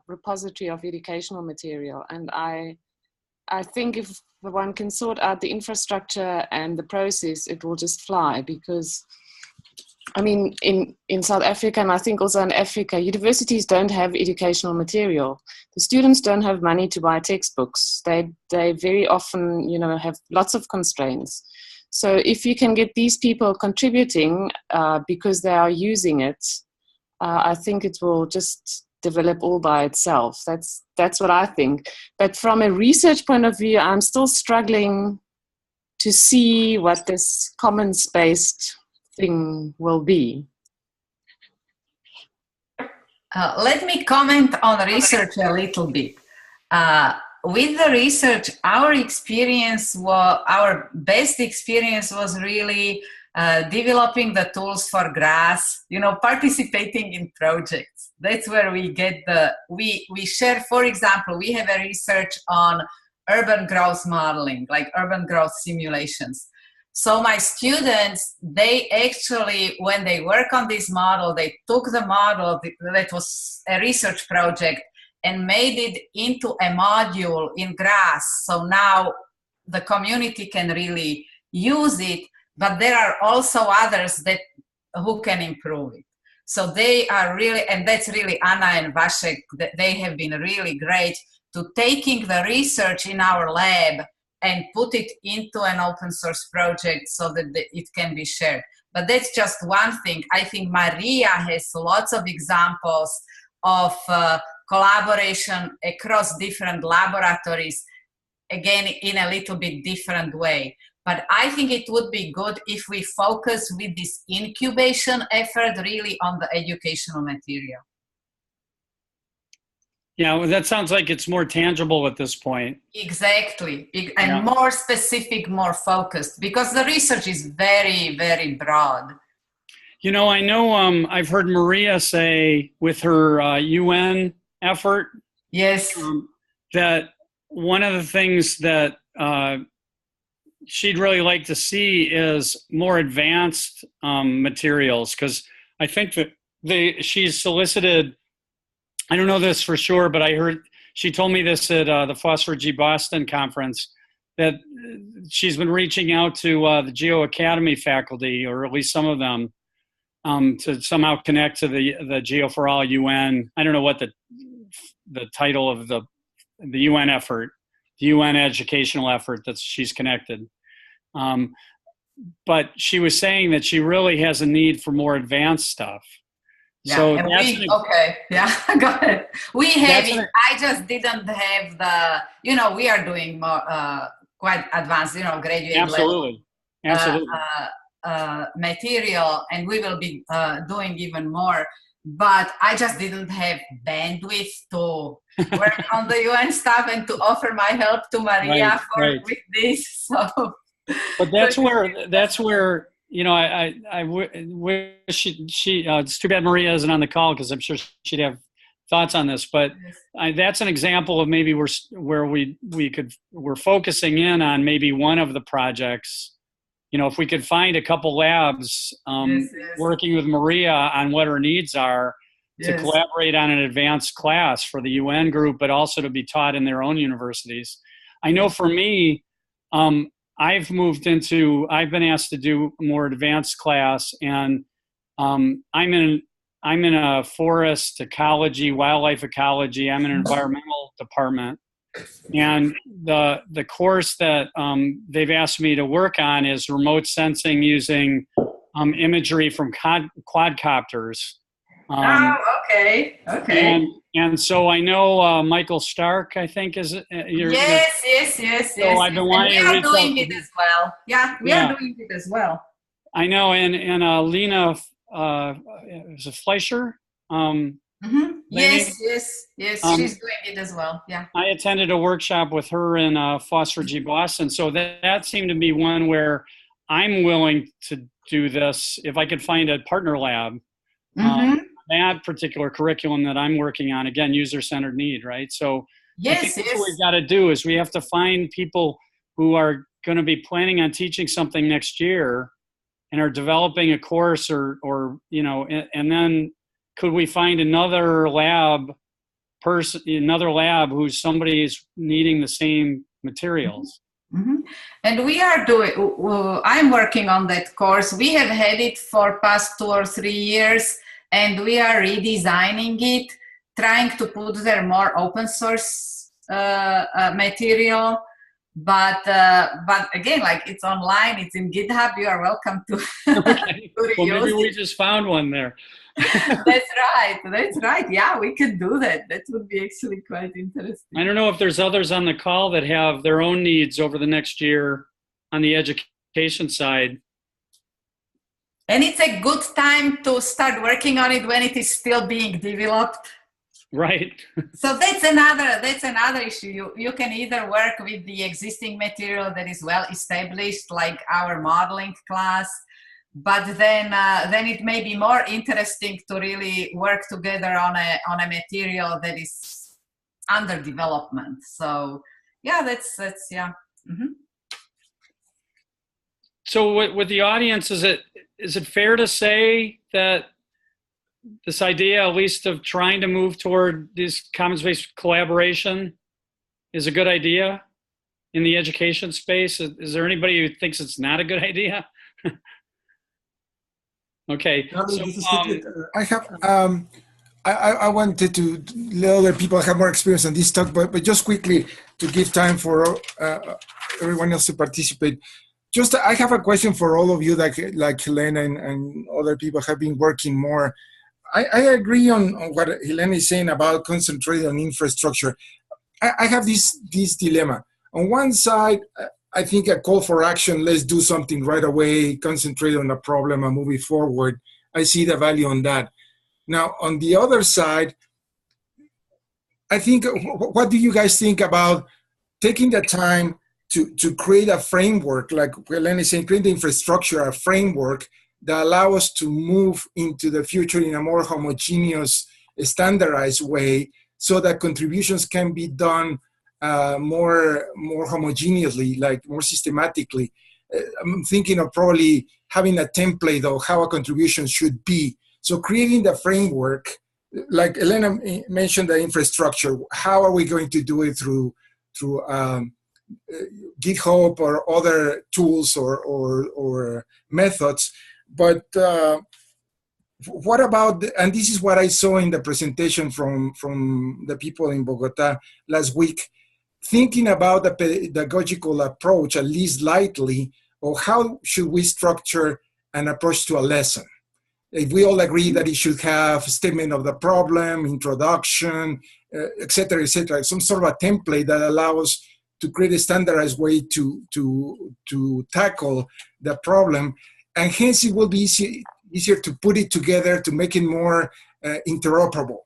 repository of educational material. And I think if one can sort out the infrastructure and the process, it will just fly, because in South Africa, and I think also in Africa, universities don't have educational material. The students don't have money to buy textbooks. They very often, have lots of constraints. So if you can get these people contributing because they are using it, I think it will just develop all by itself. That's what I think. But from a research point of view, I'm still struggling to see what this commons-based thing will be. Let me comment on research a little bit. with the research, our best experience was really developing the tools for GRASS, participating in projects. That's where we get we share, for example, we have a research on urban growth modeling, like urban growth simulations. So my students, they actually, when they work on this model, they took the model that was a research project and made it into a module in GRASS. So now the community can really use it, but there are also others who can improve it. So they are really, and that's really Anna and Vašek, they have been really great to taking the research in our lab and put it into an open source project so that it can be shared. But that's just one thing. I think Maria has lots of examples of collaboration across different laboratories, again, in a little bit different way. But I think it would be good if we focus with this incubation effort really on the educational material. Yeah, well, that sounds like it's more tangible at this point. Exactly, and more specific, more focused, because the research is very, very broad. I know I've heard Maria say with her UN effort, yes, that one of the things that she'd really like to see is more advanced materials, because I think that she's solicited, I don't know this for sure, but I heard, she told me this at the Phosphor G Boston conference, that she's been reaching out to the Geo Academy faculty, or at least some of them, to somehow connect to the Geo for All UN. I don't know what the title of the UN effort, the UN educational effort that she's connected. But she was saying that she really has a need for more advanced stuff. Yeah, so and that's go ahead. We have it. I just didn't have we are doing more quite advanced, graduate absolutely. level material, and we will be doing even more. But I just didn't have bandwidth to work on the UN stuff and to offer my help to Maria with this. So, but that's where. I wish she it's too bad Maria isn't on the call, because I'm sure she'd have thoughts on this. But that's an example of maybe where we're focusing in on maybe one of the projects. If we could find a couple labs working with Maria on what her needs are to collaborate on an advanced class for the UN group, but also to be taught in their own universities. I know for me, I've been asked to do a more advanced class, and I'm in a forest ecology, wildlife ecology. I'm in an environmental department, and the course that they've asked me to work on is remote sensing using imagery from quadcopters. Okay. And so I know Michael Stark, I think, is yes. So I've been wanting to reach out. We are doing it as well. Yeah, we are doing it as well. I know, and Lena, is it Fleischer? Yes, she's doing it as well. Yeah. I attended a workshop with her in Phosphor G Boston, so that seemed to be one where I'm willing to do this if I could find a partner lab. That particular curriculum that I'm working on, again, user-centered need, right? So I think that's what we've got to do, is we have to find people who are going to be planning on teaching something next year and are developing a course or and then could we find another lab who's somebody's needing the same materials? And we are I'm working on that course. We have had it for past 2 or 3 years, and we are redesigning it, trying to put there more open source material. But again, like, it's online, it's in GitHub. You are welcome to. Okay. Well, maybe we just found one there. That's right. Yeah, we could do that. That would be actually quite interesting. I don't know if there's others on the call that have their own needs over the next year on the education side. And it's a good time to start working on it when it is still being developed. Right. So that's another issue. You can either work with the existing material that is well established, like our modeling class, but then it may be more interesting to really work together on a material that is under development. So yeah, that's yeah. Mm-hmm. So with the audience, is it fair to say that this idea, at least of trying to move toward this commons-based collaboration, is a good idea in the education space? Is there anybody who thinks it's not a good idea? Okay. So, I have. I wanted to let other people have more experience on this talk, but just quickly to give time for everyone else to participate. Just, I have a question for all of you, like Helena and other people have been working more. I agree on what Helena is saying about concentrating on infrastructure. I have this dilemma. On one side, I think a call for action, let's do something right away, concentrate on the problem and move it forward. I see the value on that. Now, on the other side, I think, what do you guys think about taking the time to create a framework, like Helena is saying, create the infrastructure, a framework that allow us to move into the future in a more homogeneous, standardized way, so that contributions can be done more homogeneously, like more systematically. I'm thinking of probably having a template of how a contribution should be. So creating the framework, like Elena mentioned, the infrastructure. How are we going to do it through GitHub or other tools or methods? But what about, and this is what I saw in the presentation from the people in Bogota last week, thinking about the pedagogical approach, at least lightly, or how should we structure an approach to a lesson? If we all agree that it should have statement of the problem, introduction, et cetera, some sort of a template that allows to create a standardized way to tackle the problem, and hence it will be easier to put it together to make it more interoperable.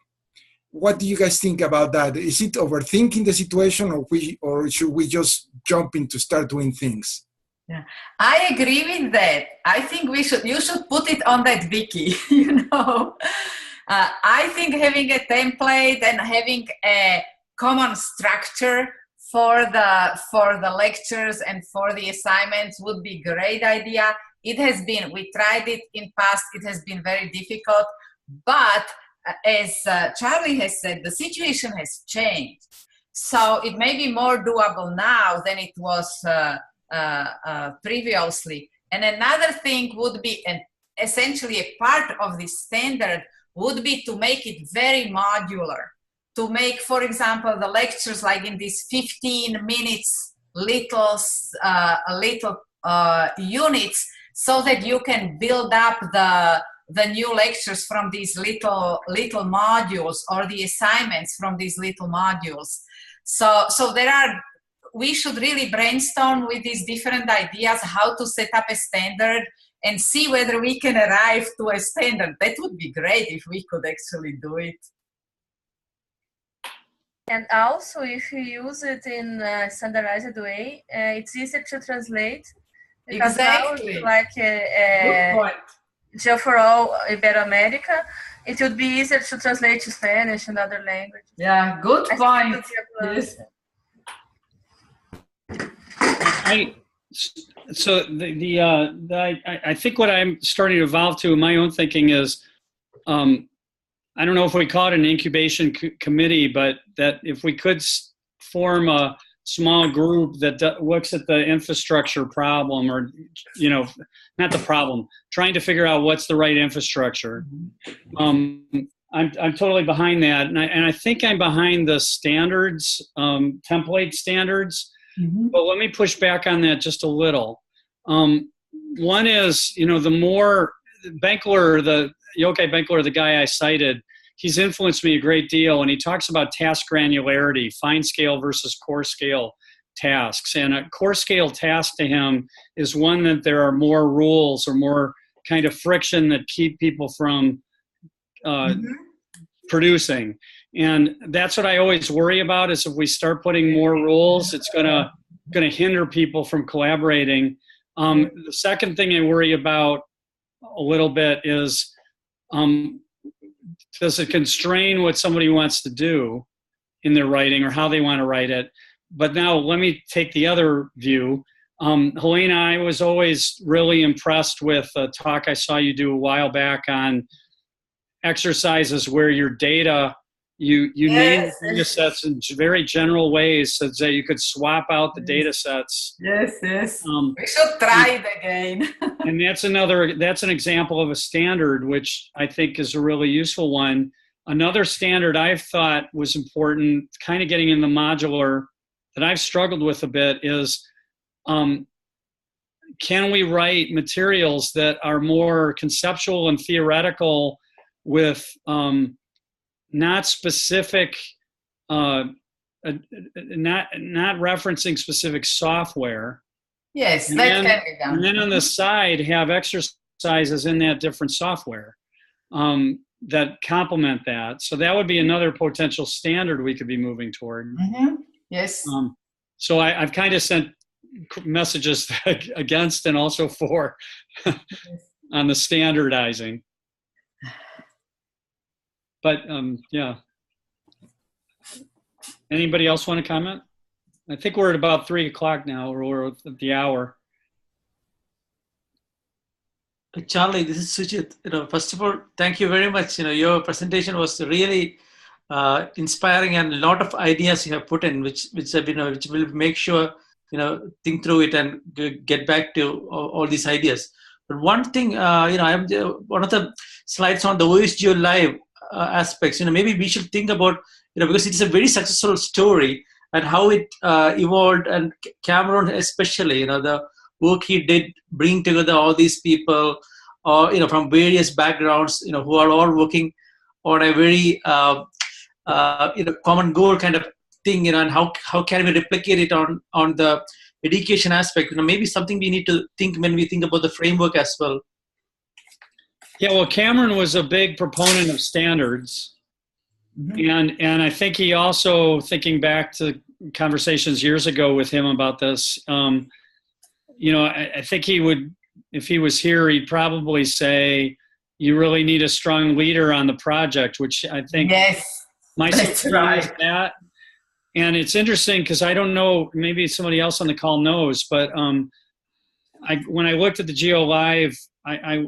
What do you guys think about that? Is it overthinking the situation, or should we just jump in to start doing things? Yeah, I agree with that. I think you should put it on that wiki, you know. I think having a template and having a common structure for the lectures and for the assignments would be a great idea. We tried it in past, it has been very difficult, but as Charlie has said, the situation has changed. So it may be more doable now than it was previously. And another thing would be, essentially a part of this standard would be to make it very modular. To make, for example, the lectures like in these 15 minutes little units, so that you can build up the new lectures from these little modules, or the assignments from these little modules. So we should really brainstorm with these different ideas, how to set up a standard and see whether we can arrive to a standard. That would be great if we could actually do it. And also, if you use it in a standardized way, it's easier to translate. Because exactly. Now, like Geo for All Ibero-America, it would be easier to translate to Spanish and other languages. Yeah, good point. Yes. So I think what I'm starting to evolve to in my own thinking is, I don't know if we call it an incubation committee, but that if we could form a small group that looks at the infrastructure problem, or, you know, not the problem, trying to figure out what's the right infrastructure. I'm totally behind that, and I think I'm behind the standards, template standards. Mm-hmm. But let me push back on that just a little. One is, you know, the more Benkler, Yochai Benkler, the guy I cited, he's influenced me a great deal, and he talks about task granularity, fine scale versus core scale tasks. And a core scale task to him is one that there are more rules or more kind of friction that keep people from producing. And that's what I always worry about, is if we start putting more rules, it's gonna hinder people from collaborating. The second thing I worry about a little bit is, does it constrain what somebody wants to do in their writing or how they want to write it? But now let me take the other view. Helena, I was always really impressed with a talk I saw you do a while back on exercises where your data, you name data sets in very general ways so that you could swap out the data sets. Yes. We should try it again. And that's an example of a standard, which I think is a really useful one. Another standard I've thought was important, kind of getting in the modular, that I've struggled with a bit is, can we write materials that are more conceptual and theoretical with not specific, not referencing specific software. Yes, that can be done. And then on the side, have exercises in that different software that complement that. So that would be another potential standard we could be moving toward. Mm-hmm. Yes. So I've kind of sent messages against and also for on the standardizing. But yeah. Anybody else want to comment? I think we're at about 3 o'clock now, or we're at the hour. Charlie, this is Sujit. First of all, thank you very much. Your presentation was really inspiring, and a lot of ideas you have put in, which will make sure think through it and get back to all these ideas. But one thing, I'm one of the slides on the OSGeo Live aspects. Maybe we should think about because it is a very successful story and how it evolved, and Cameron especially, the work he did, bring together all these people, from various backgrounds, who are all working on a very common goal kind of thing, and how can we replicate it on the education aspect? Maybe something we need to think when we think about the framework as well. Yeah, well, Cameron was a big proponent of standards. Mm-hmm. And I think he also, thinking back to conversations years ago with him about this, I think he would, if he was here, he'd probably say, you really need a strong leader on the project, which I think my right. Is that. And it's interesting because I don't know, maybe somebody else on the call knows, but when I looked at the Geo Live, I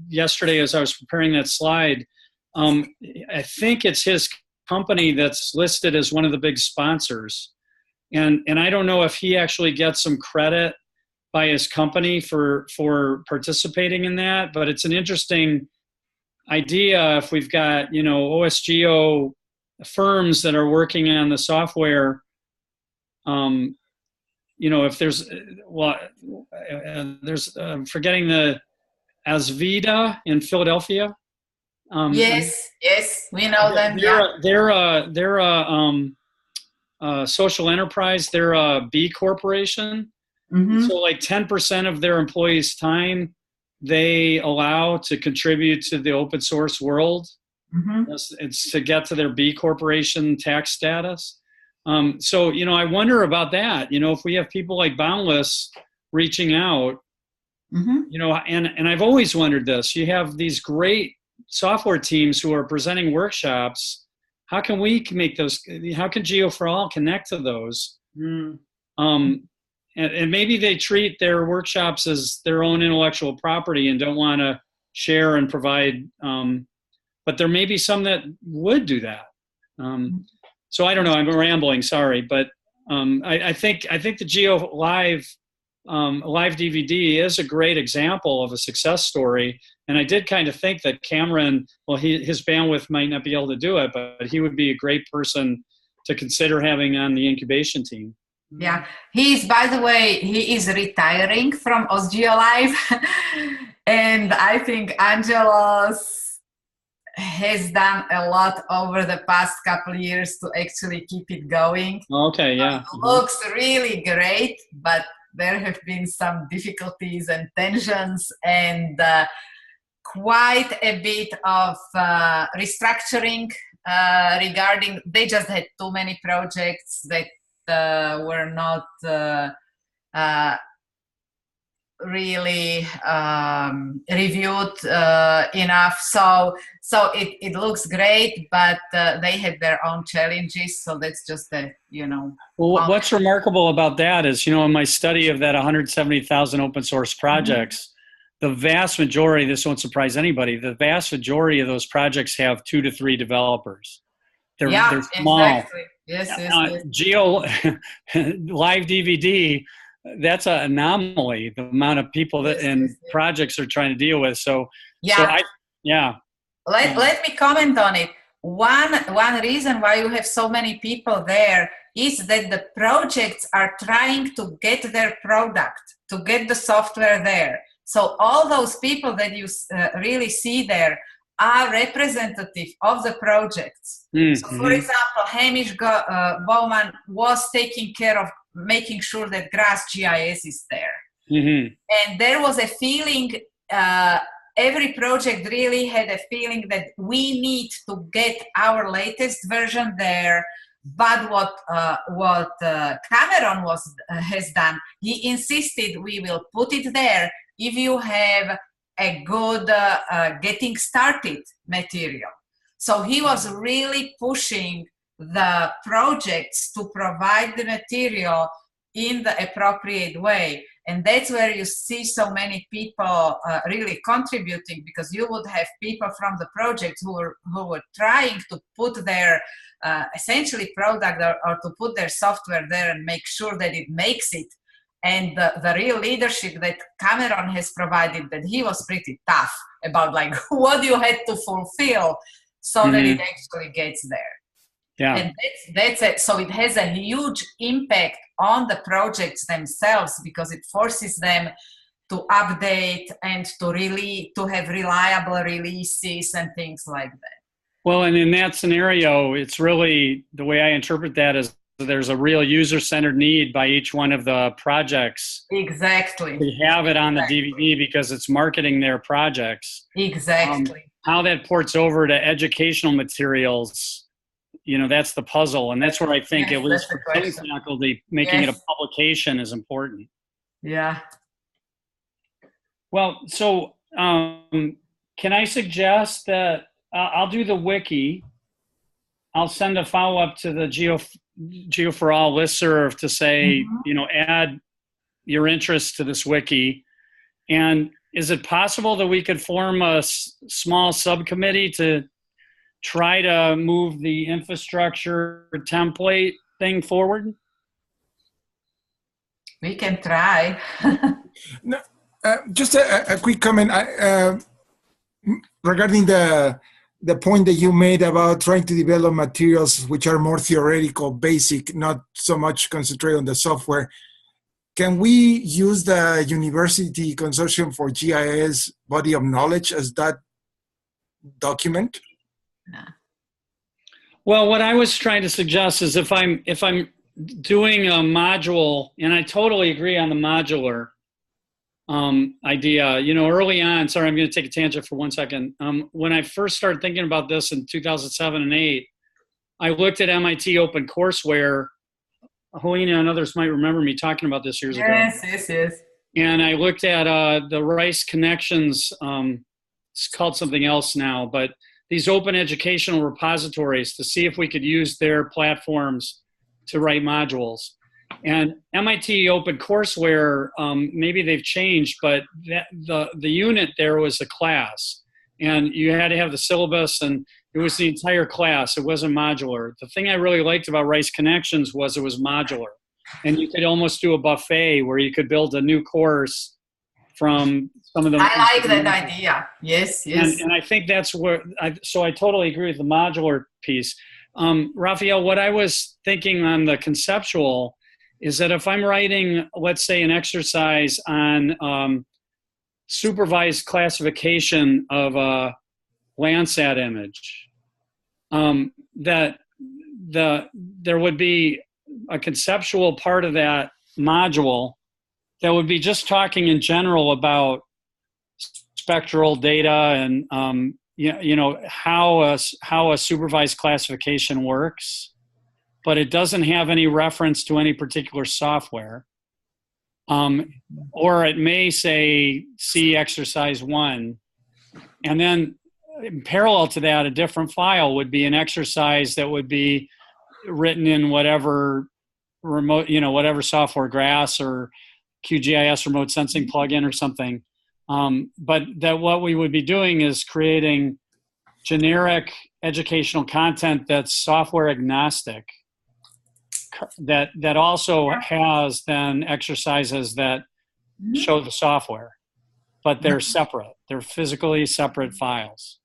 yesterday as I was preparing that slide, I think it's his company that's listed as one of the big sponsors. And I don't know if he actually gets some credit by his company for participating in that, but it's an interesting idea if we've got, OSGeo firms that are working on the software, if there's, I'm forgetting the Asvida in Philadelphia. Yes, we know them. They're a social enterprise. They're a B corporation. Mm-hmm. So like 10% of their employees' time they allow to contribute to the open source world. Mm-hmm. It's to get to their B corporation tax status. So, I wonder about that. If we have people like Boundless reaching out, mm-hmm. And I've always wondered this. You have these great software teams who are presenting workshops. How can we make those? How can Geo for All connect to those? Mm. And maybe they treat their workshops as their own intellectual property and don't want to share and provide. But there may be some that would do that. So I don't know. I'm rambling. Sorry, but I think the Geo Live DVD is a great example of a success story. And I did kind of think that Cameron, well, his bandwidth might not be able to do it, but he would be a great person to consider having on the incubation team. Yeah, by the way, he is retiring from OSGeo Live. And I think Angelos has done a lot over the past couple of years to actually keep it going. Okay, yeah. It looks really great, but there have been some difficulties and tensions and quite a bit of restructuring regarding, they just had too many projects that were not really reviewed enough. So it looks great, but they had their own challenges. So that's just the, Well, what's remarkable about that is, in my study of that 170,000 open source projects, the vast majority, this won't surprise anybody, the vast majority of those projects have 2 to 3 developers. They're small. Exactly. Yes. Geo live DVD, that's an anomaly, the amount of people that projects are trying to deal with. Let me comment on it. One reason why you have so many people there is that the projects are trying to get their product, to get the software there. So all those people that you really see there are representative of the projects. So for example, Hamish Bowman was taking care of making sure that Grass GIS is there. And there was a feeling, every project really had a feeling that we need to get our latest version there. But what Cameron has done, he insisted we will put it there if you have a good getting started material. So he was really pushing the projects to provide the material in the appropriate way. And that's where you see so many people really contributing, because you would have people from the project who were trying to put their essentially product or to put their software there and make sure that it makes it. And the real leadership that Cameron has provided, that he was pretty tough about, like, what you had to fulfill so that it actually gets there. Yeah. And that's it. So it has a huge impact on the projects themselves, because it forces them to update and to have reliable releases and things like that. Well, and in that scenario, it's really, the way I interpret that is there's a real user-centered need by each one of the projects. Exactly. We have it on the DVD because it's marketing their projects. Exactly. How that ports over to educational materials, that's the puzzle. And that's where I think, at least for some faculty, making it a publication is important. Yeah. Well, so can I suggest that I'll do the wiki. I'll send a follow-up to the Geo for All listserv to say, add your interest to this wiki. And is it possible that we could form a small subcommittee to try to move the infrastructure template thing forward? We can try. No, just a quick comment regarding the point that you made about trying to develop materials which are more theoretical, basic, not so much concentrated on the software. Can we use the University Consortium for GIS body of knowledge as that document? Well, what I was trying to suggest is if I'm doing a module, and I totally agree on the modular idea. Early on, sorry, I'm going to take a tangent for 1 second. When I first started thinking about this in 2007 and 8, I looked at MIT OpenCourseWare. Helena and others might remember me talking about this years ago. Yes. And I looked at the Rice Connections, it's called something else now, but these open educational repositories to see if we could use their platforms to write modules. And MIT OpenCourseWare, maybe they've changed, but the unit there was a class. And you had to have the syllabus, and it was the entire class. It wasn't modular. The thing I really liked about Rice Connections was it was modular. And you could almost do a buffet where you could build a new course from some of them. I like that idea. Yes. And I think that's where, so I totally agree with the modular piece. Raphael, what I was thinking on the conceptual is that if I'm writing, let's say, an exercise on supervised classification of a Landsat image, that there would be a conceptual part of that module that would be just talking in general about spectral data and how a supervised classification works, but it doesn't have any reference to any particular software. Or it may say, see exercise 1. And then in parallel to that, a different file would be an exercise that would be written in whatever remote, whatever software, GRASS or QGIS remote sensing plugin or something. But that what we would be doing is creating generic educational content that's software agnostic, that also has then exercises that show the software, but they're separate. They're physically separate files.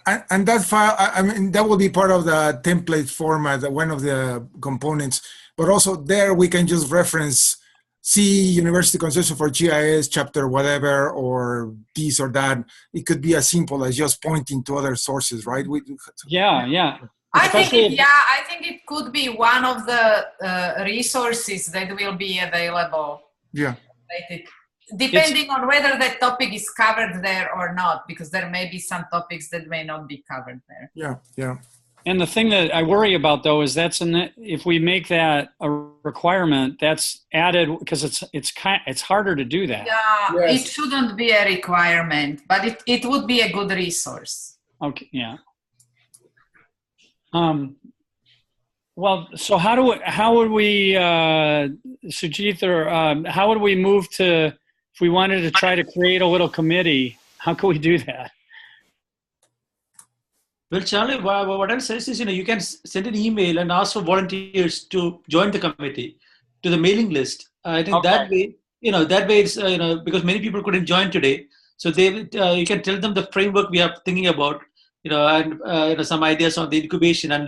And that file, I mean, that will be part of the template format, one of the components. But also there we can just reference, see University Consortium for GIS chapter whatever, or this or that. It could be as simple as just pointing to other sources, right? Yeah. I think it could be one of the resources that will be available. Yeah. Depending on whether that topic is covered there or not, because there may be some topics that may not be covered there. Yeah. And the thing that I worry about though is if we make that a requirement, that's added because it's harder to do that. Yeah, yes. It shouldn't be a requirement, but it would be a good resource. Okay, yeah. Well, so how would we, Sujit, or how would we move to, if we wanted to try to create a little committee, how could we do that? Well, Charlie, what I'll say is, you can send an email and ask for volunteers to join the committee, to the mailing list. I think that way it's, because many people couldn't join today. So you can tell them the framework we are thinking about, and some ideas on the incubation, and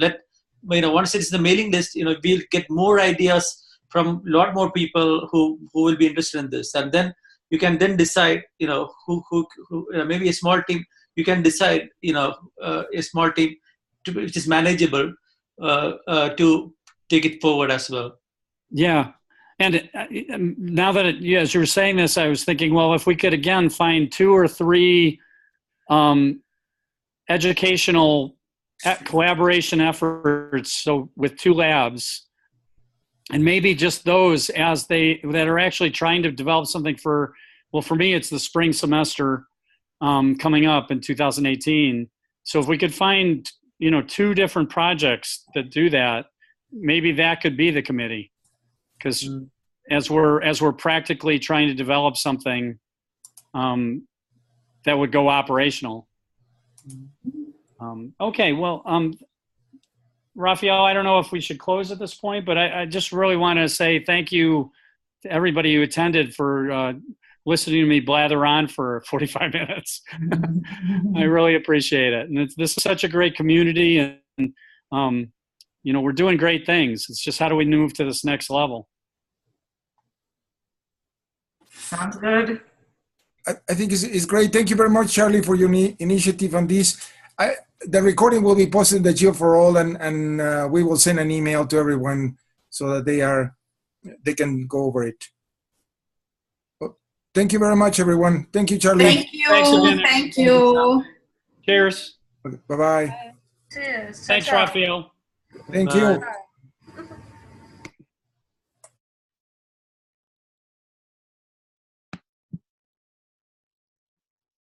once it's the mailing list, we'll get more ideas from a lot more people who will be interested in this. And then you can then decide, who maybe a small team, you can decide, a small team which is manageable to take it forward as well. Yeah. And now that as you were saying this, I was thinking, well, if we could again find 2 or 3 educational collaboration efforts, so with 2 labs, and maybe just those that are actually trying to develop something for me, it's the spring semester coming up in 2018. So if we could find, 2 different projects that do that, maybe that could be the committee. Because as we're practically trying to develop something that would go operational. Okay, well, Rafael, I don't know if we should close at this point, but I just really want to say thank you to everybody who attended for listening to me blather on for 45 minutes. I really appreciate it. And this is such a great community, and we're doing great things. It's just how do we move to this next level? Sounds good. I think it's great. Thank you very much, Charlie, for your initiative on this. The recording will be posted in the Geo for All, and we will send an email to everyone so that they can go over it. Well, thank you very much, everyone. Thank you, Charlie. Thank you. Thank you. Cheers. Bye-bye. Cheers. Thanks, Ciao, ciao. Rafael. Thank Bye. you. Bye.